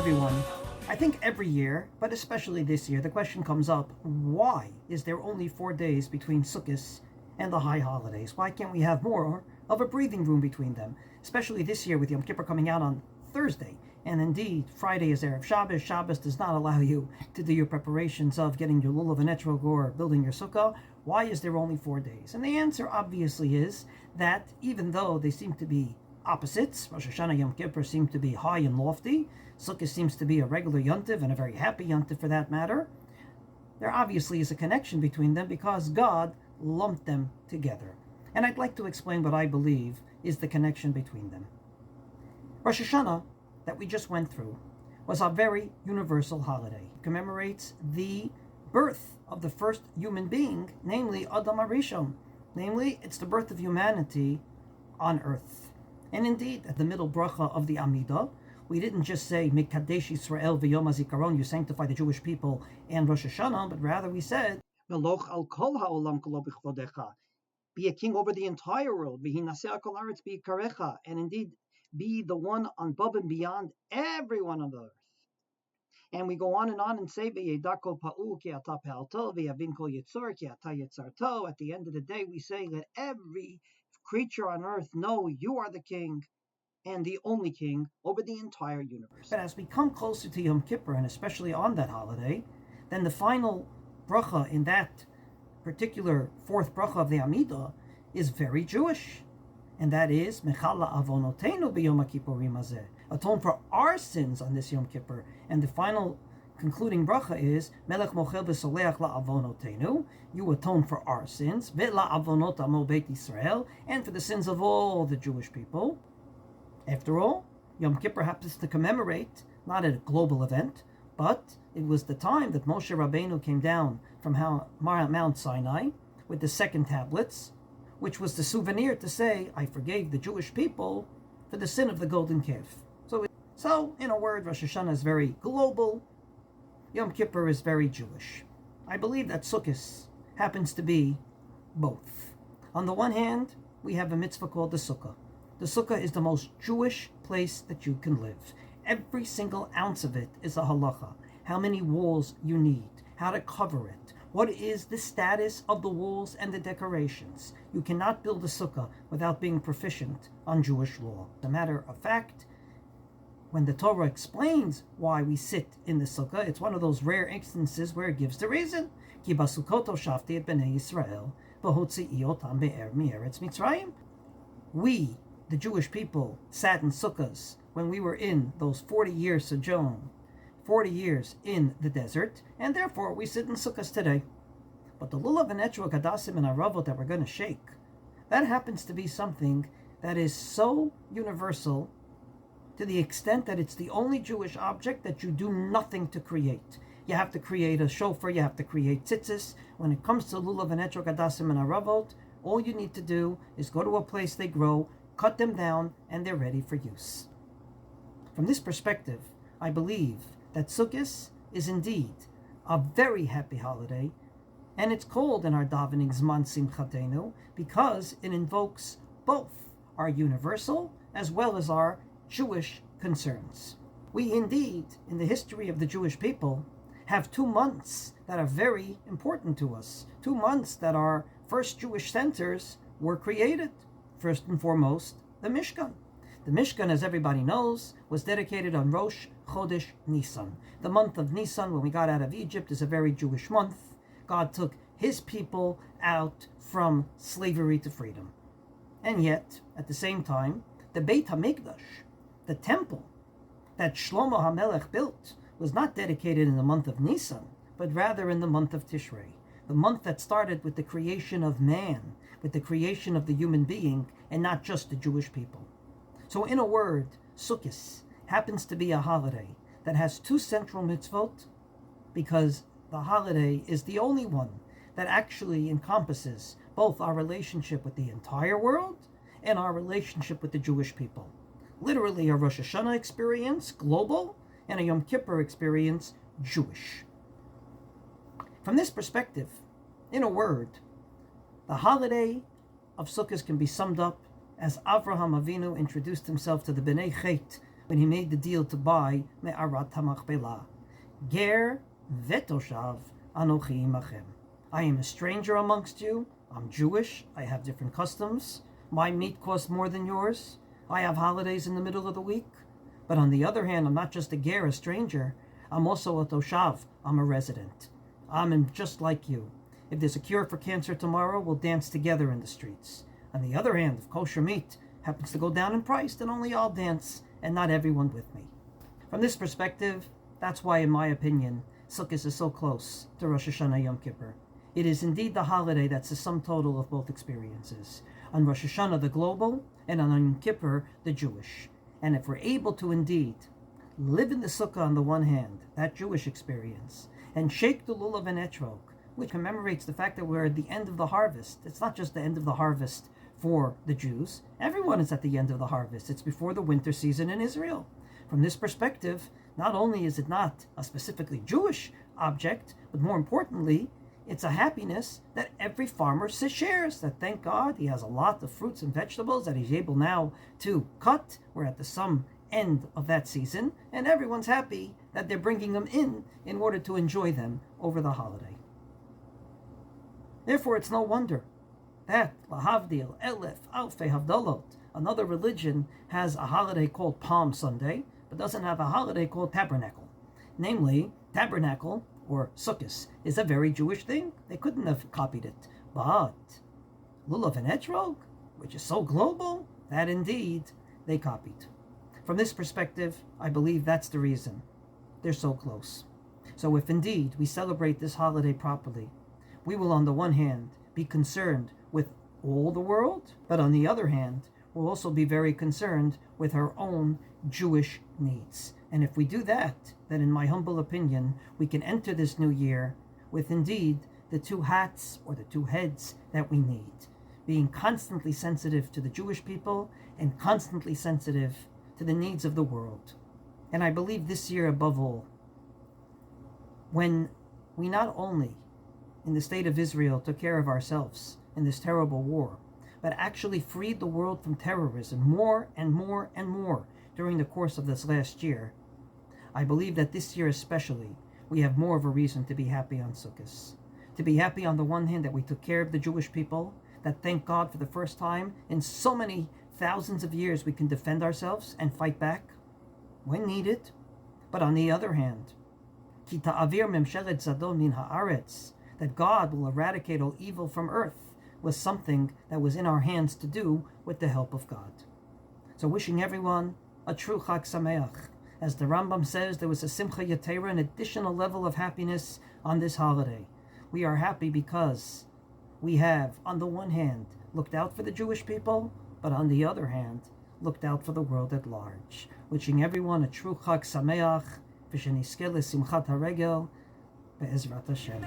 everyone. I think every year, but especially this year, the question comes up, why is there only 4 days between Sukkot and the high holidays? Why can't we have more of a breathing room between them? Especially this year with Yom Kippur coming out on Thursday. And indeed, Friday is Erev Shabbos. Shabbos does not allow you to do your preparations of getting your lulav and etrog or building your sukkah. Why is there only 4 days? And the answer obviously is that even though they seem to be opposites, Rosh Hashanah Yom Kippur seem to be high and lofty, Sukkot seems to be a regular yontiv and a very happy yontiv for that matter, there obviously is a connection between them because God lumped them together. And I'd like to explain what I believe is the connection between them. Rosh Hashanah, that we just went through, was a very universal holiday. It commemorates the birth of the first human being, namely Adam HaRishon. Namely, it's the birth of humanity on earth. And indeed, at the middle bracha of the Amidah, we didn't just say Mikadesh Yisrael v'Yom HaZikaron, you sanctify the Jewish people and Rosh Hashanah, but rather we said Meloch al kol ha'olam kolo b'chvodecha, be a king over the entire world, v'hinaseh kol haaretz b'ikarecha, and indeed be the one above and beyond everyone on the earth. And we go on and say v'yedako pa'u ki ata pe'alto v'yavin kol yitzor ki ata yitzarto. At the end of the day, we say that every creature on earth know you are the king and the only king over the entire universe. But as we come closer to Yom Kippur, and especially on that holiday, then the final bracha in that particular fourth bracha of the Amidah is very Jewish. And that is, Mechala avonotenu b'yom kippurim hazeh, atone for our sins on this Yom Kippur. And the final concluding bracha is, Melech mochel v'soleach la'avonotenu, you atone for our sins, ve'la'avonot amo beit Yisrael, and for the sins of all the Jewish people. After all, Yom Kippur happens to commemorate not a global event, but it was the time that Moshe Rabbeinu came down from Mount Sinai with the second tablets, which was the souvenir to say, I forgave the Jewish people for the sin of the golden calf. So in a word, Rosh Hashanah is very global, Yom Kippur is very Jewish. I believe that Sukkot happens to be both. On the one hand, we have a mitzvah called the Sukkah. The Sukkah is the most Jewish place that you can live. Every single ounce of it is a halacha. How many walls you need, how to cover it, what is the status of the walls and the decorations. You cannot build a sukkah without being proficient on Jewish law. As a matter of fact, when the Torah explains why we sit in the sukkah, it's one of those rare instances where it gives the reason. Ki basukot hoshafti et bnei Yisrael v'hotzi'i otam be'er mi'eretz Mitzrayim. We, the Jewish people, sat in sukkahs when we were in those 40 years sojourn, 40 years in the desert, and therefore we sit in sukkahs today. But the lulav and etrog hadassim and aravot that we're going to shake, that happens to be something that is so universal to the extent that it's the only Jewish object that you do nothing to create. You have to create a shofar, you have to create tzitzis. When it comes to lulav and etrog hadassim and aravot, all you need to do is go to a place they grow, cut them down, and they're ready for use. From this perspective, I believe that Sukkot is indeed a very happy holiday, and it's called in our davening Zman Simchatenu because it invokes both our universal as well as our Jewish concerns. We indeed, in the history of the Jewish people, have 2 months that are very important to us. 2 months that our first Jewish centers were created. First and foremost, the Mishkan. The Mishkan, as everybody knows, was dedicated on Rosh Chodesh Nisan. The month of Nisan, when we got out of Egypt, is a very Jewish month. God took his people out from slavery to freedom. And yet, at the same time, the Beit HaMikdash, the temple that Shlomo HaMelech built, was not dedicated in the month of Nisan, but rather in the month of Tishrei. The month that started with the creation of man, with the creation of the human being, and not just the Jewish people. So in a word, Sukkot happens to be a holiday that has 2 central mitzvot because the holiday is the only one that actually encompasses both our relationship with the entire world and our relationship with the Jewish people. Literally a Rosh Hashanah experience, global, and a Yom Kippur experience, Jewish. From this perspective, in a word, the holiday of Sukkot can be summed up as Avraham Avinu introduced himself to the Bnei Chet when he made the deal to buy Me'arat HaMachpelah. Ger vetoshav anochi imachem. I am a stranger amongst you. I'm Jewish. I have different customs. My meat costs more than yours. I have holidays in the middle of the week. But on the other hand, I'm not just a ger, a stranger. I'm also a toshav. I'm a resident. I'm just like you. If there's a cure for cancer tomorrow, we'll dance together in the streets. On the other hand, if kosher meat happens to go down in price, then only I'll dance and not everyone with me. From this perspective, that's why, in my opinion, Sukkot is so close to Rosh Hashanah Yom Kippur. It is indeed the holiday that's the sum total of both experiences. On Rosh Hashanah, the global, and on Yom Kippur, the Jewish. And if we're able to indeed live in the Sukkah on the one hand, that Jewish experience, and shake the lulav and etrog, which commemorates the fact that we're at the end of the harvest. It's not just the end of the harvest for the Jews. Everyone is at the end of the harvest. It's before the winter season in Israel. From this perspective, not only is it not a specifically Jewish object, but more importantly, it's a happiness that every farmer shares, that thank God he has a lot of fruits and vegetables that he's able now to cut. We're at the some end of that season, and everyone's happy that they're bringing them in order to enjoy them over the holiday. Therefore, it's no wonder that Lahavdil, Elef, Alfei Havdalot, another religion, has a holiday called Palm Sunday, but doesn't have a holiday called Tabernacle. Namely, Tabernacle, or Sukkot, is a very Jewish thing. They couldn't have copied it. But Lulav and Etrog, which is so global, that indeed they copied. From this perspective, I believe that's the reason they're so close. So if indeed we celebrate this holiday properly, we will on the one hand be concerned with all the world, but on the other hand, we'll also be very concerned with our own Jewish needs. And if we do that, then in my humble opinion, we can enter this new year with indeed the two hats or the two heads that we need, being constantly sensitive to the Jewish people and constantly sensitive to the needs of the world. And I believe this year above all, when we not only in the state of Israel took care of ourselves in this terrible war, but actually freed the world from terrorism more and more and more during the course of this last year, I believe that this year especially, we have more of a reason to be happy on Sukkot. To be happy on the one hand that we took care of the Jewish people, that thank God for the first time in so many thousands of years we can defend ourselves and fight back when needed. But on the other hand, Ki ta'avir memshelet zadon min haaretz, that God will eradicate all evil from earth, was something that was in our hands to do with the help of God. So wishing everyone a true Chag Sameach. As the Rambam says, there was a Simcha Yatera, an additional level of happiness on this holiday. We are happy because we have, on the one hand, looked out for the Jewish people, but on the other hand, looked out for the world at large. Wishing everyone a true Chag Sameach, v'shenizkeh lesimchat haregel, be'ezrat Hashem.